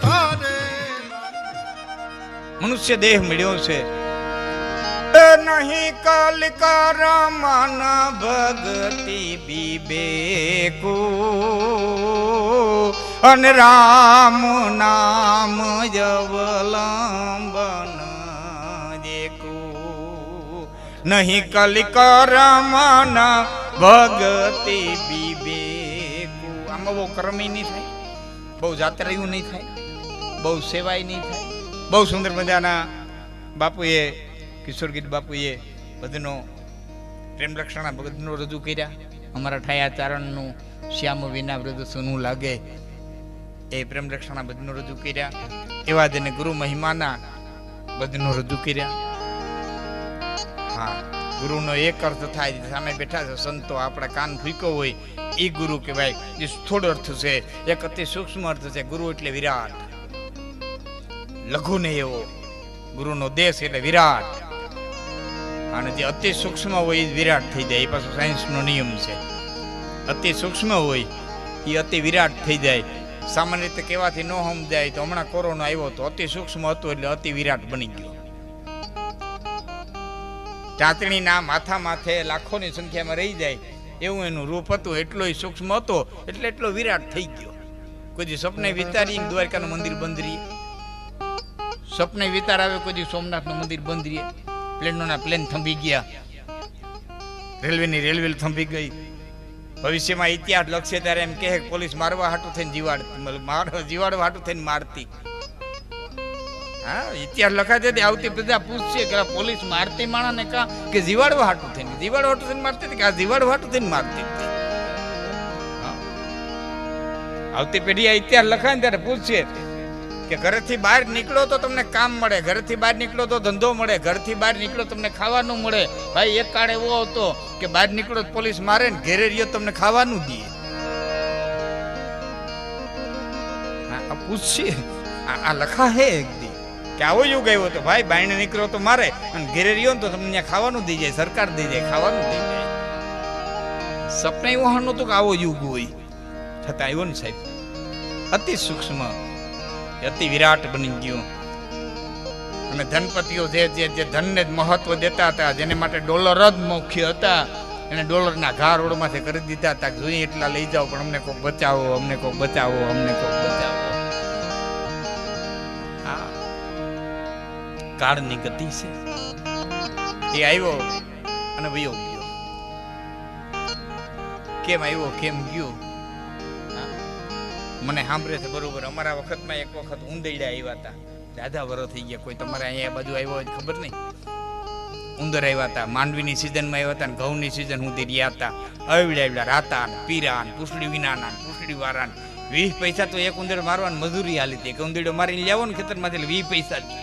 થારે મનુષ્ય દેહ મળ્યો છે નહીં કલિકાર મન ભગતિ વિવેકુ અને રામ નામ અવલંબન દેકુ નહીં કલિકાર મન ભગતિ વિવેકુ. આમાં બહુ કર્મી નહીં થાય, બહુ જાત્રાયું નહીં થાય, બહુ સેવાય નહીં થાય. બહુ સુંદર મજાના બાપુએ કિશોર ગીત બાપુએ ભજનો પ્રેમ લક્ષણા ભજનો રજૂ કર્યા. અમારા ઠાયા ચારણનું શ્યામ વિના વ્રત સોનું લાગે એ પ્રેમ લક્ષણા ભજનો રજૂ કર્યા. એવા જ એને ગુરુ મહિમાના ભજનો રજૂ કર્યા. હા, ગુરુનો એક અર્થ થાય, સામે બેઠા છે સંતો, આપણા કાન ફૂંકો હોય એ ગુરુ કહેવાય. એ થોડો અર્થ છે, એક અતિ સૂક્ષ્મ અર્થ છે. ગુરુ એટલે વિરાટ, લઘુ ને એવો. ગુરુનો દેશ એટલે વિરાટ, અને જે અતિ સૂક્ષ્મ હોય એ વિરાટ થઈ જાય. એ પાછો સાયન્સનો નિયમ છે. અતિ સૂક્ષ્મ હોય એ અતિ વિરાટ થઈ જાય. સામાન્ય રીતે કહેવાથી ન સમજાય તો હમણાં કોરોના આવ્યો તો અતિ સૂક્ષ્મ હતો એટલે અતિ વિરાટ બની ગયો. ચાંદણીના માથા માથે લાખોની સંખ્યામાં રહી જાય એવું એનું રૂપ હતું. એટલો સૂક્ષ્મ હતો એટલે એટલો વિરાટ થઈ ગયો. કોઈ સપને વિચારી દ્વારકાનું મંદિર બંધ રહીએ, સપને વિચાર આવે કોઈ સોમનાથનું મંદિર બંધ રહીએ, પ્લેનોના પ્લેન થંભી ગયા, રેલવેની રેલવે થંભી ગઈ. ભવિષ્યમાં ઇતિહાસ લખશે ત્યારે એમ કહે પોલીસ મારવા હાટું થઈને જીવાડવા હાટું થઈને મારતી. હા, ઇતિહાસ લખાય છે આવતી પ્રજા પૂછશે કે પોલીસ મારતી માણસને કા કે જીવાડવા હાટું થઈને મારતી હતી, કે આ જીવાડવા હાટું થઈને મારતી હતી. આવતી પેઢી આ ઇતિહાસ લખાય ને ત્યારે પૂછશે કે ઘરેથી બહાર નીકળો તો તમને કામ મળે, ઘરેથી બહાર નીકળો તો ધંધો મળે, ઘરથી બહાર નીકળો તમને ખાવાનું મળે. ભાઈ એક કાળ એવો હતો કે બહાર નીકળો તો પોલીસ મારે ને ઘેરે રહ્યો તમને ખાવાનું દે. પૂછશે આ લખા હે એક દી કે આવો યુગ આવ્યો તો ભાઈ બાયણે નીકળો તો મારે અને ઘેરે રહ્યો ને તો તમને ત્યાં ખાવાનું દઈ જાય, સરકાર દઈ જાય, ખાવાનું દઈ જાય. સપના એવું નહોતું કે આવો યુગ હોય, છતાં આવ્યો ને સાહેબ. અતિ સૂક્ષ્મ, અતિ વિરાટ બની ગયું. અને ધનપતિઓ જે ધનને જ મહત્વ દેતા હતા, જેને માટે ડોલર જ મુખ્ય હતા, એને ડોલરના ઘા રોડમાંથી કરી દીધા હતા. જોઈએ એટલા લઈ જાઓ પણ અમને કોઈ બચાવો, અમને કોઈ બચાવો, અમને કોઈ બચાવો. હા, કાળની ગતિ છે. એ આવ્યો અને વયો ગયો. કેમ આવ્યો કેમ ગયો મને સાંભળે છે બરોબર. અમારા વખતમાં એક વખત ઉંદરડા આવ્યા હતા, દાદા વરો થઈ ગયા. કોઈ તમારે અહીંયા બાજુ આવ્યો હોય ખબર નહીં. ઉંદર આવ્યા હતા, માંડવીની સિઝનમાં આવ્યા હતા, ઘઉંની સિઝન સુધી રહ્યા હતા. અવડા રાતા પીરા પૂછડી વિનાના પૂછડી વાળા 20 પૈસા તો એક ઉંદર મારવાની મજૂરી હાલી હતી. કે ઉંદરડો મારીને લાવો ને ખેતરમાંથી 20 પૈસા દે.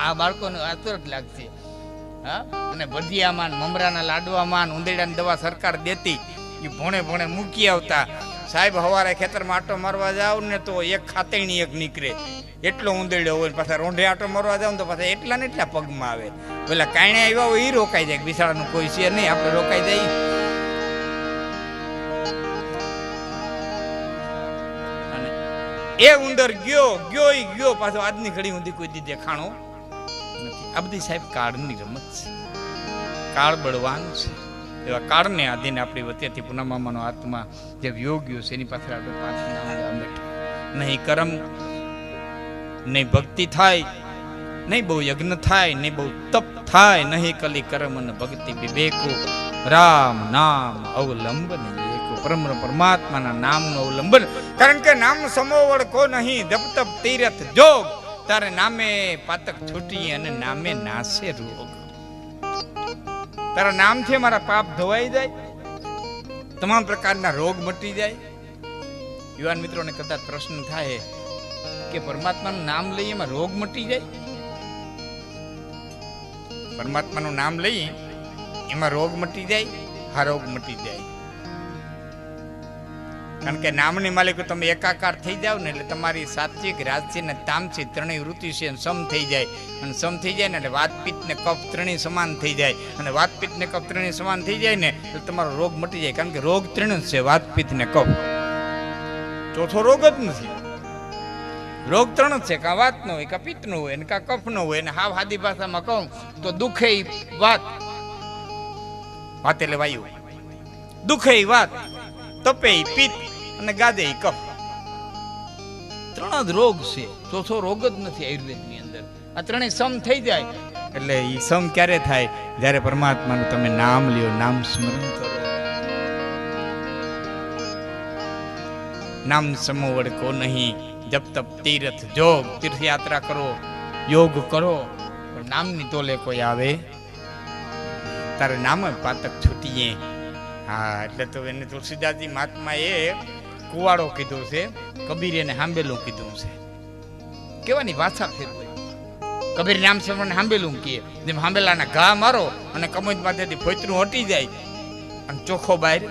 આ બાળકોને આતરત લાગશે. હા, અને ભજીયામાં મમરાના લાડવામાં ઉંદરડાની દવા સરકાર દેતી. એ ભોણે ભોણે મૂકી આવતા. સાહેબ હવારે ખેતરમાં આટો મારવા જાવ ને તો એક ખાતેણી એક નીકળે એટલો ઉંદરડો હોય. પાછા રોંઢે આટો મારવા જાવ ને તો પાછા એટલા ને એટલા પગમાં આવે. પેલા કાંઈ આવ્યા હોય એ રોકાઈ જાય. બિસાડાનું કોઈ છે નહીં, આપણે રોકાઈ જાય. અને એ ઉંદર ગયો પાછો આજની ઘડી સુધી કોઈ દી દેખાણો નથી. આ બધી સાહેબ કાળની રમત છે. કાળ બળવાન છે. એવા કાળને આધીને આપણી વચ્ચેથી પૂનમામાનો આત્મા જે યોગ્યો છે એની પાછળ આપણે પાછળ નહીં કર્મ, નહીં ભક્તિ થાય, નહીં બહુ યજ્ઞ થાય, નહીં બહુ તપ થાય, નહીં કલી કર્મ અને ભક્તિ વિવેકો, રામ નામ અવલંબન એકો. પરમાત્માના નામનું અવલંબન. કારણ કે નામ સમોવડ કો નહીં, જપ તપ તીરથ જોગ, તારે નામે પાતક છૂટી અને નામે નાશે રોગ. તારા નામથી મારા પાપ ધોવાઈ જાય, તમામ પ્રકારના રોગ મટી જાય. યુવાન મિત્રોને કદાચ પ્રશ્ન થાય કે પરમાત્માનું નામ લઈએ એમાં રોગ મટી જાય? પરમાત્માનું નામ લઈએ એમાં રોગ મટી જાય? હા, રોગ મટી જાય. કારણ કે નામની માલિકો તમે એકાકાર થઈ જાવ ને એટલે તમારી સાત્વિક, રાજસિક ને તામસિક ત્રણેય વૃત્તિ છે સમ થઈ જાય. અને સમ થઈ જાય ને એટલે વાતપિત્ત ને કફ ત્રણેય સમાન થઈ જાય. અને વાતપિત્ત ને કફ ત્રણેય સમાન થઈ જાય ને એટલે તમારો રોગ મટી જાય. કારણ કે રોગ ત્રણ છે, વાતપિત્ત ને કફ. ચોથો રોગ જ નથી. રોગ ત્રણ જ છે, કાં વાત નો હોય, કાં પિત્ત નો હોય, ને કાં કફ નો હોય. અને હાવ સાદી ભાષામાં કહું તો દુખે વાત, વાત એટલે વાયુ, દુખે વાત, તપે પિત્ત અને ગાદે કફ. ત્રણ જ રોગ છે, ચોથો રોગ જ નથી આયુર્વેદની અંદર. આ ત્રણેય સમ થઈ જાય એટલે એ સમ ક્યારે થાય? જ્યારે પરમાત્માનું તમે નામ લ્યો, નામ સ્મરણ કરો. નામ સમોવડ કો નહીં, જપ તપ તીર્થ જોગ. તીર્થયાત્રા કરો, યોગ કરો, પણ નામની તોલે કોઈ આવે તારે નામ પાતક છૂટીએ. હા, એટલે તો એને તુલસીદાસજી મહાત્મા એ કુવાડો કીધું છે, કબીર એને હાંબેલું કીધું છે. કેવાની ભાષા ફેરવાય. કબીર નામ સ્મરણ હાંબેલું કહે. જેમ હાંબેલાના ઘા મારો અને કમોદ માંથી ફોતરું હટી જાય અને ચોખ્ખો બહાર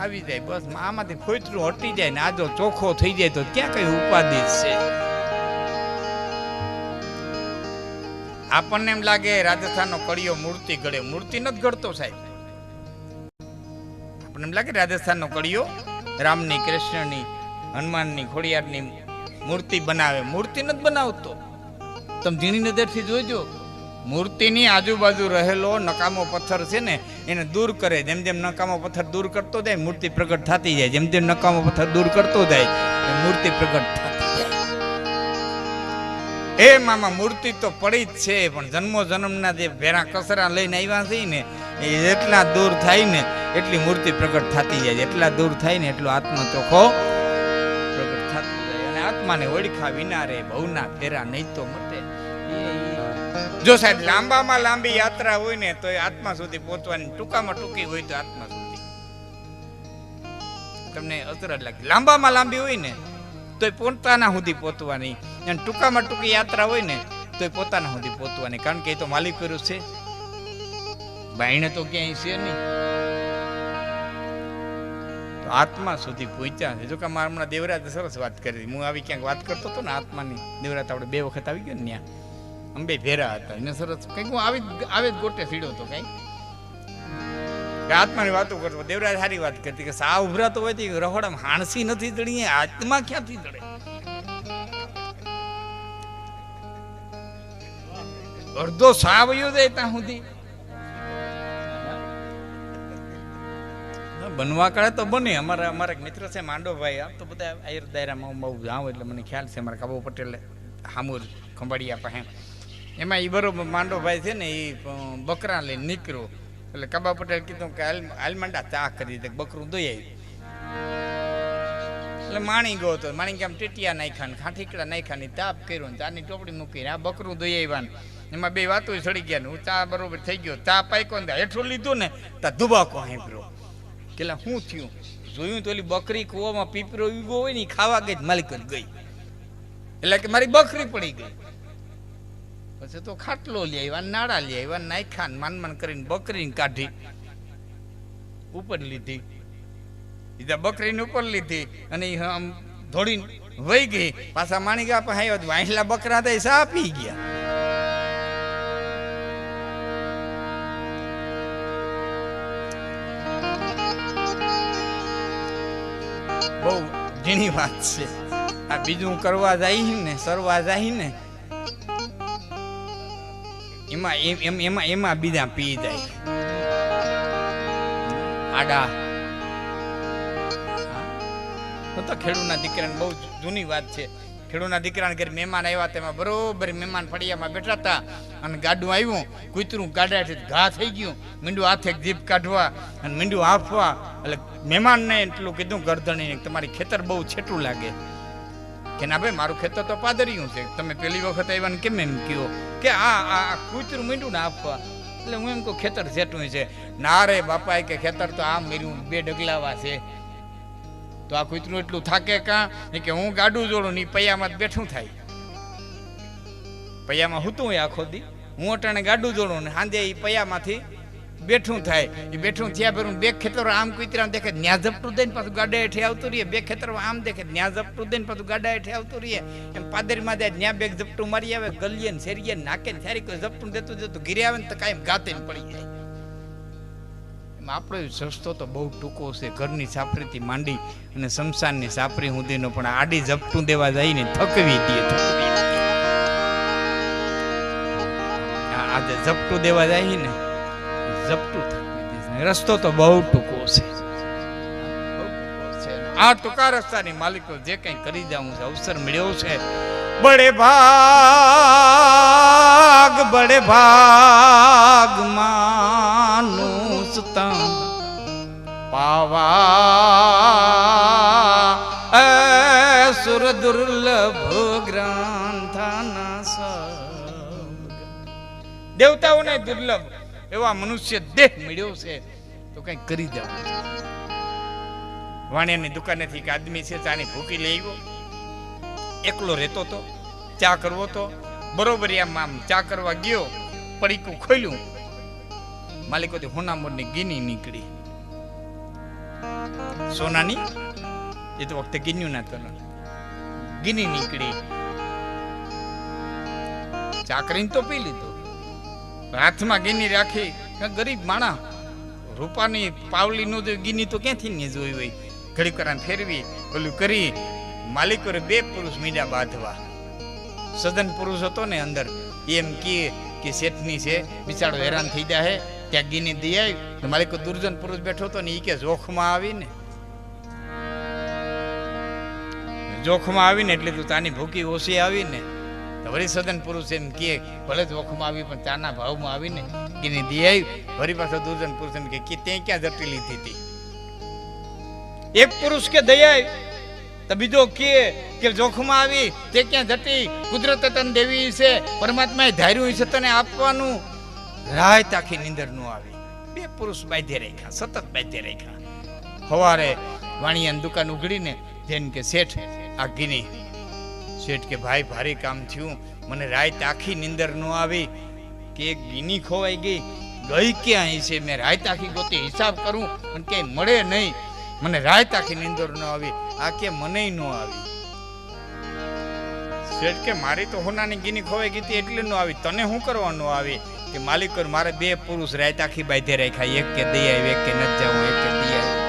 આવી જાય. બસ આમાંથી ફોતરું હટી જાય ને આ જો ચોખ્ખો થઈ જાય તો ક્યાં કઈ ઉપાધિ છે? આપણને એમ લાગે રાજસ્થાનનો કડિયો મૂર્તિ ઘડે. મૂર્તિ નથી ઘડતો સાહેબ. આપણને એમ લાગે રાજસ્થાનનો કડિયો રામની, કૃષ્ણની, હનુમાનની, ખોડિયારની મૂર્તિ બનાવે. મૂર્તિ નથી બનાવતો. તમે ઝીણી નજરથી જોજો, મૂર્તિની આજુબાજુ રહેલો નકામો પથ્થર છે ને એને દૂર કરે. જેમ જેમ નકામો પથ્થર દૂર કરતો જાય મૂર્તિ પ્રગટ થતી જાય. જેમ જેમ નકામો પથ્થર દૂર કરતો જાય મૂર્તિ પ્રગટ થતી જાય. એ મામા મૂર્તિ તો પડી જ છે, પણ જન્મો જન્મના જે ભેરા કસરા લઈને આવ્યા છે ને એ જેટલા દૂર થાય ને એટલી મૂર્તિ પ્રગટ થતી જાય. જેટલા દૂર થાય ને એટલો આત્મા ચોખ્ખો પ્રગટ થતો જાય. અને આત્માને ઓળખા વિના રે ભવના ફેરા નહીં તો મટે. જો સાહેબ લાંબામાં લાંબી યાત્રા હોય ને તો એ આત્મા સુધી પહોંચવાની, ટૂંકામાં ટૂંકી હોય તો આત્મા સુધી. તમને અસર જ લાગે. લાંબામાં લાંબી હોય ને તો પોતાના સુધી પહોંચવાની, અને ટૂંકામાં ટૂંકી યાત્રા હોય ને તો પોતાના સુધી પહોંચવાની. કારણ કે એ તો માલિક કર્યું છે, બાઈને તો ક્યાંય છે નહીં. તો આત્મા સુધી પહોંચ્યા છે. જો કે મારા હમણાં દેવરાજ સરસ વાત કરી. હું આવી ક્યાંક વાત કરતો હતો ને આત્માની. દેવરાજ આપણે 2 વખત આવી ગયો ને ત્યાં અંબે ભેરા હતા. એને સરસ કઈક હું આવી જ ગોટે સીડ્યો હતો. કઈ આત્માની વાતો કરતો. દેવરાજ સારી વાત કરતી કે સા ઉભરાતો હોય તો રહોડામાં હાણસી નથી જડી, આત્મા ક્યાંથી જડે? અડધો સાવયો જાય ત્યાં સુધી બનવા કાળે તો બને. અમારા એક મિત્ર છે માંડોભાઈ. આમ તો બધા આયર દાયરામાં બહુ જાઉં એટલે મને ખ્યાલ છે. અમારા કાબુ પટેલ હામુર ખંભાળિયા પાસે એમાં એ બરોબર માંડોભાઈ છે ને એ બકરા લઈને નીકળ્યો. એટલે કાબા પટેલ કીધું કે હાલ માંડા ચા કરી દે, બકરું દઈ આવી. એટલે માણી ગયો હતો. માણી કે આમ ટીટિયા નાખ્યા ને ખાંઠીકડા નાખ્યા ને તાપ કર્યો ને ચાની ટોપડી મૂકીને આ બકરું દઈ આવ્યા. એમાં 2 વાતો ચડી ગયા ને હું ચા બરોબર થઈ ગયો. ચા પાક્યો ને હેઠું લીધું ને ત્યાં દુબાકો હાંભળ્યો. કેલા શું થયું? જોયું તો ઓલી બકરી કૂવામાં પીપરો ઉગો હોય ને ખાવા ગઈ, માલિક ગઈ. એટલે કે મારી બકરી પડી ગઈ. પછી તો ખાટલો લઈ આવ્યા, નાડા લઈ આવ્યા, નાખ્યા ને માન કરીને બકરીને કાઢી ઉપર લીધી. બીજા બકરીને ઉપર લીધી અને આમ ધોડીને વહી ગઈ. પાછા માણી ગયા પાસે વાંસલા બકરા હતા સા પી ગયા. બહુ ઝીણી વાત છે આ. બીજું કરવા જાય ને સરવા જાય ને એમાં બીજા પી જાય આડા. તો ખેડૂતના દીકરાને બહુ જૂની વાત છે. ખેડૂતના દીકરાને ઘરે મહેમાન આવ્યા. તેમાં બરોબર મહેમાન ફળિયામાં બેઠા હતા અને ગાડું આવ્યું. કૂતરું ગાડાથી ઘા થઈ ગયું. મીંડું હાથે જીભ કાઢવા અને મીંડું આપવા. એટલે મહેમાનને એટલું કીધું ગરદણીને તમારી ખેતર બહુ છેટું લાગે. કે ના ભાઈ મારું ખેતર તો પાદરિયું છે. તમે પહેલી વખત આવ્યા ને કેમ એમ કહો કે આ કૂતરું મીંડું ને આપવા? એટલે હું એમ કહું ખેતર છેટું છે. ના રે બાપા કે ખેતર તો આ મેર્યું 2 ડગલાવા છે. તો આ કૂતરું એટલું થાકે કાં કે હું ગાડું જોડું ને પૈયામાં જ બેઠું થાય. પૈયામાં હું હોય આખો દી. હું અટાણે ગાડું જોડું ને સાંજે એ પૈયામાંથી બેઠું થાય. એ બેઠું થયા ફેરું 2 ખેતરો આમ કૂતરા દેખે ન્યા ઝપટું દઈને પાછું ગાડા હેઠે આવતું રહીએ. 2 ખેતરો આમ દેખે ન્યા ઝપટું દઈને પાછું ગાડા હેઠે આવતું રહીએ. એમ પાદરીમાં જાય ન્યા 2 ઝપટું મારી આવે. ગલીએ ને શેરીએ નાકે ને સારી કોઈ ઝપટું દેતું જતું ઘીરે આવે ને તો કાંઈ ગાતે ને પડી જાય. આપણો રસ્તો તો બહુ ટૂંકો છે. ઘરની સાપરીથી માંડી અને શમશાનની સાપરી સુધીનો પણ આડી ઝપટું દેવા જઈને થકવી દે. આજે ઝપટું દેવા જાય ને ઝપટું થકવી દે. રસ્તો તો બહુ ટૂંકો છે. આ ટૂંકા રસ્તાની માલિકો જે કઈ કરી જાઉં છે, અવસર મળ્યો છે. બડે ભાગ માનુષતા પાવા સુર દુર્લભ ગ્રંથના દેવતાઓને દુર્લભ એવા મનુષ્ય દેહ મળ્યો છે તો કઈ કરી દેવું. વાણિયાની દુકાનેથી એક આદમી છે, ચાની ભૂકી લઈ ગયો. એકલો રહેતો તો, ચા કરવો તો. બરોબર આમ ચા કરવા ગયો, પડીકું ખોલ્યું, માલિકોથી હોનામોરની ગીની નીકળી. સોનાની, એ તો વખતે ગીન્યું ના ચલણ, ગીની નીકળી. ચા કરીને તો પી લીધો, હાથમાં ગીની રાખી. ગરીબ માણા, રૂપાની પાવલી નો ગીની તો ક્યાંથી ને જોઈ હોય. ઘડી કરાને ફેરવી ઓલું કરી માલિકો બે પુરુષ મીડા બાંધવા. સદન પુરુષ હતો ને અંદર, એમ કે શેઠની છે, બિચારો હેરાન થઈ જાય. ત્યાં ગીની દઈ આવી. માલિકો દુર્જન પુરુષ બેઠો હતો ને, એ કે જોખમાં આવીને એટલે તું ચાની ભૂકી ઓછી આવીને. વળી સદન પુરુષ એમ કે ભલે જોખમાં આવી પણ ચાના ભાવમાં આવીને ગીની દઈ આવી. વળી પાછો દુર્જન પુરુષ એમ કે તે ક્યાં જટી લીધી હતી. એક પુરુષ કે દયા તો બીજો કે જોખમાં આવી તે ક્યાં જટી. કુદરત તને દેવી છે, પરમાત્માએ ધાર્યું છે તને આપવાનું. રાત આખી નીંદર નો આવી. બે પુરુષ બાંધે રાખ્યા, સતત બાંધે રાખ્યા. સવારે વાણિયાની દુકાન ઉઘડીને જેને કે શેઠ આ ગીની. શેઠ કે ભાઈ ભારે કામ થયું, મને રાત આખી નીંદર નો આવી. કે ગીની ખોવાઈ ગઈ ક્યાં છે? મેં રાત આખી ગોતી હિસાબ કરું પણ ક્યાંય મળે નહીં. મને રાત આખી નીંદર ન આવી. આ કે મને ન આવી. શેઠ કે મારી તો હોનાની ગીની ખોવાઈ ગઈ એટલે ન આવી, તને શું કરવાનું આવી? કે માલિક મારે બે પુરુષ રાત આખી બાંધે રાખ્યા. એક કે દઈ આવી, એક કે નથી જાઉં, એક કે દઈ આવી.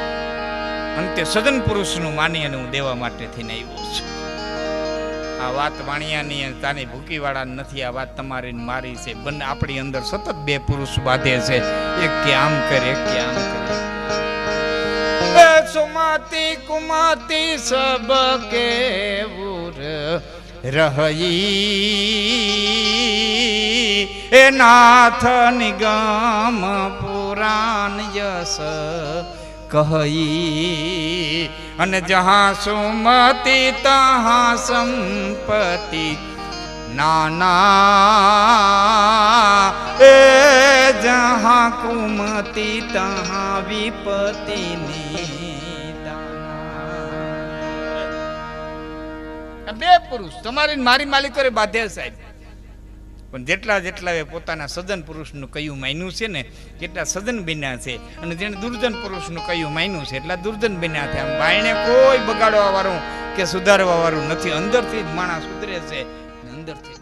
અંતે સદન પુરુષનું માની અને હું દેવા માટે થઈને આવ્યો છું. આ વાત વાણિયાની તાની ભૂકી વાળા નથી, આ વાત તમારી મારી છે. બંને આપણી અંદર સતત બે પુરુષ બાંધે છે. એક કે આમ કરે, એક કે આમ કરે. સુમતી કુમતી સબ કે ઉર રહી એ નાથ નિગમ પુરાણ યસ કહી. અને જહાં સુમતી તહાં સંપત્તિ નાના એ જહાં કુમતી તહાં વિપત્તિ નિદાના. બે પુરુષ તમારી મારી માલિકો બાધે સાહેબ. પણ જેટલા પોતાના સજ્જન પુરુષનું કયું માન્યું છે ને, કેટલા સજ્જન બન્યા છે. અને જેને દુર્જન પુરુષનું કયું માન્યું છે એટલા દુર્જન બન્યા છે. આમ બાયણે કોઈ બગાડવા વાળું કે સુધારવા વાળું નથી. અંદરથી જ માણસ સુધરે છે, અંદરથી